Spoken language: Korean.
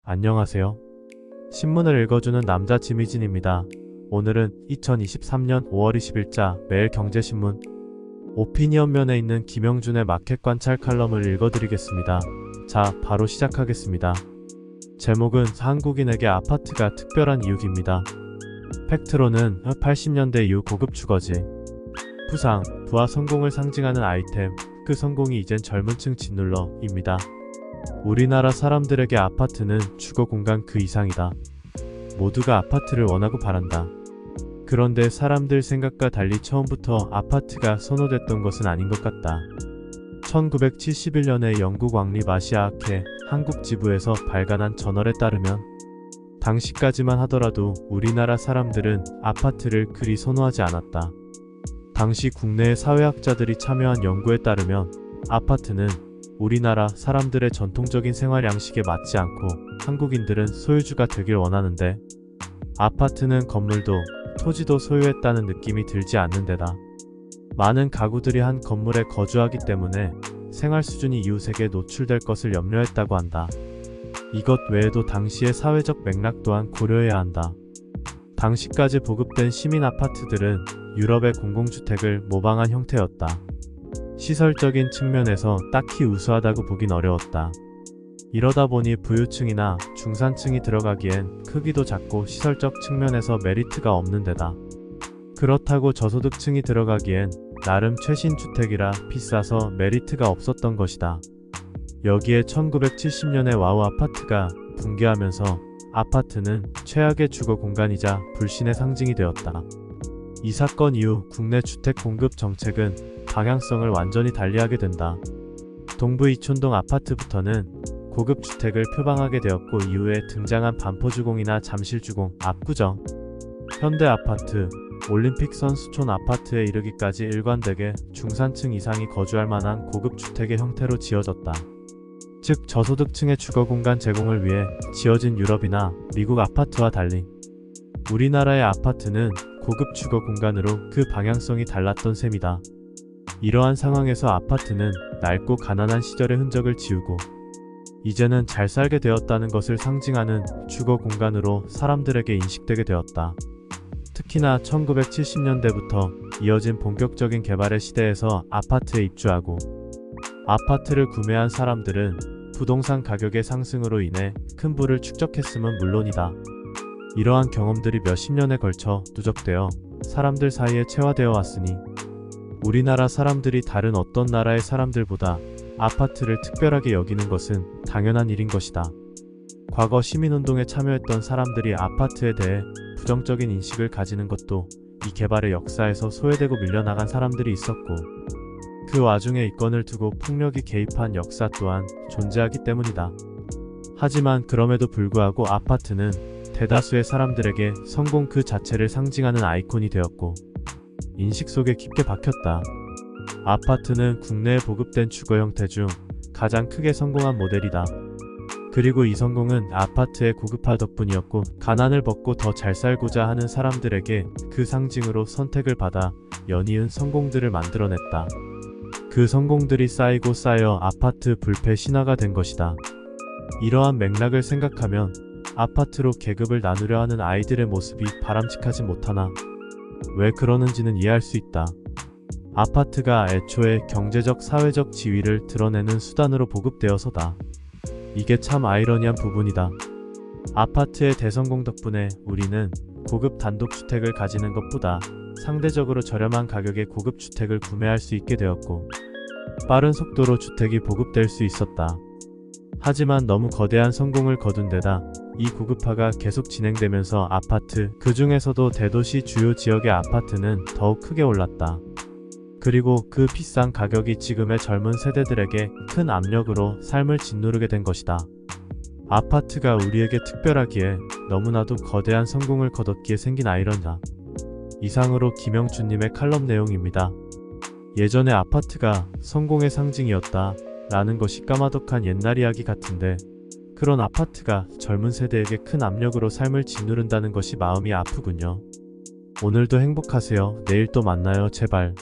안녕하세요. 신문을 읽어주는 남자 지미진입니다. 오늘은 2023년 5월 20일자 매일경제신문 오피니언면에 있는 김영준의 마켓 관찰 칼럼을 읽어드리겠습니다. 자, 바로 시작하겠습니다. 제목은 한국인에게 아파트가 특별한 이유입니다. 팩트로는 80년대 이후 고급 주거지, 부상, 부와 성공을 상징하는 아이템, 그 성공이 이젠 젊은층 짓눌러입니다. 우리나라 사람들에게 아파트는 주거 공간 그 이상이다. 모두가 아파트를 원하고 바란다. 그런데 사람들 생각과 달리 처음부터 아파트가 선호됐던 것은 아닌 것 같다. 1971년에 영국 왕립 아시아학회 한국지부에서 발간한 저널에 따르면 당시까지만 하더라도 우리나라 사람들은 아파트를 그리 선호하지 않았다. 당시 국내의 사회학자들이 참여한 연구에 따르면 아파트는 우리나라 사람들의 전통적인 생활 양식에 맞지 않고 한국인들은 소유주가 되길 원하는데 아파트는 건물도 토지도 소유했다는 느낌이 들지 않는 데다 많은 가구들이 한 건물에 거주하기 때문에 생활 수준이 이웃에게 노출될 것을 염려했다고 한다. 이것 외에도 당시의 사회적 맥락 또한 고려해야 한다. 당시까지 보급된 시민 아파트들은 유럽의 공공주택을 모방한 형태였다. 시설적인 측면에서 딱히 우수하다고 보긴 어려웠다. 이러다 보니 부유층이나 중산층이 들어가기엔 크기도 작고 시설적 측면에서 메리트가 없는 데다 그렇다고 저소득층이 들어가기엔 나름 최신 주택이라 비싸서 메리트가 없었던 것이다. 여기에 1970년에 와우 아파트가 붕괴하면서 아파트는 최악의 주거 공간이자 불신의 상징이 되었다. 이 사건 이후 국내 주택 공급 정책은 방향성을 완전히 달리하게 된다. 동부 이촌동 아파트부터는 고급 주택을 표방하게 되었고 이후에 등장한 반포주공이나 잠실주공, 압구정, 현대아파트, 올림픽 선수촌 아파트에 이르기까지 일관되게 중산층 이상이 거주할 만한 고급 주택의 형태로 지어졌다. 즉 저소득층의 주거공간 제공을 위해 지어진 유럽이나 미국 아파트와 달리 우리나라의 아파트는 고급 주거 공간으로 그 방향성이 달랐던 셈이다. 이러한 상황에서 아파트는 낡고 가난한 시절의 흔적을 지우고 이제는 잘 살게 되었다는 것을 상징하는 주거 공간으로 사람들에게 인식되게 되었다. 특히나 1970년대부터 이어진 본격적인 개발의 시대에서 아파트에 입주하고 아파트를 구매한 사람들은 부동산 가격의 상승으로 인해 큰 부를 축적했음은 물론이다. 이러한 경험들이 몇십 년에 걸쳐 누적되어 사람들 사이에 체화되어 왔으니 우리나라 사람들이 다른 어떤 나라의 사람들보다 아파트를 특별하게 여기는 것은 당연한 일인 것이다. 과거 시민운동에 참여했던 사람들이 아파트에 대해 부정적인 인식을 가지는 것도 이 개발의 역사에서 소외되고 밀려나간 사람들이 있었고 그 와중에 이권을 두고 폭력이 개입한 역사 또한 존재하기 때문이다. 하지만 그럼에도 불구하고 아파트는 대다수의 사람들에게 성공 그 자체를 상징하는 아이콘이 되었고 인식 속에 깊게 박혔다. 아파트는 국내에 보급된 주거 형태 중 가장 크게 성공한 모델이다. 그리고 이 성공은 아파트의 고급화 덕분이었고 가난을 벗고 더 잘 살고자 하는 사람들에게 그 상징으로 선택을 받아 연이은 성공들을 만들어냈다. 그 성공들이 쌓이고 쌓여 아파트 불패 신화가 된 것이다. 이러한 맥락을 생각하면 아파트로 계급을 나누려 하는 아이들의 모습이 바람직하지 못하나 왜 그러는지는 이해할 수 있다. 아파트가 애초에 경제적 사회적 지위를 드러내는 수단으로 보급되어서다. 이게 참 아이러니한 부분이다. 아파트의 대성공 덕분에 우리는 고급 단독주택을 가지는 것보다 상대적으로 저렴한 가격에 고급 주택을 구매할 수 있게 되었고 빠른 속도로 주택이 보급될 수 있었다. 하지만 너무 거대한 성공을 거둔 데다 이 고급화가 계속 진행되면서 아파트, 그 중에서도 대도시 주요 지역의 아파트는 더욱 크게 올랐다. 그리고 그 비싼 가격이 지금의 젊은 세대들에게 큰 압력으로 삶을 짓누르게 된 것이다. 아파트가 우리에게 특별하기에 너무나도 거대한 성공을 거뒀기에 생긴 아이러니다. 이상으로 김영준님의 칼럼 내용입니다. 예전에 아파트가 성공의 상징이었다 라는 것이 까마득한 옛날 이야기 같은데 그런 아파트가 젊은 세대에게 큰 압력으로 삶을 짓누른다는 것이 마음이 아프군요. 오늘도 행복하세요. 내일 또 만나요. 제발.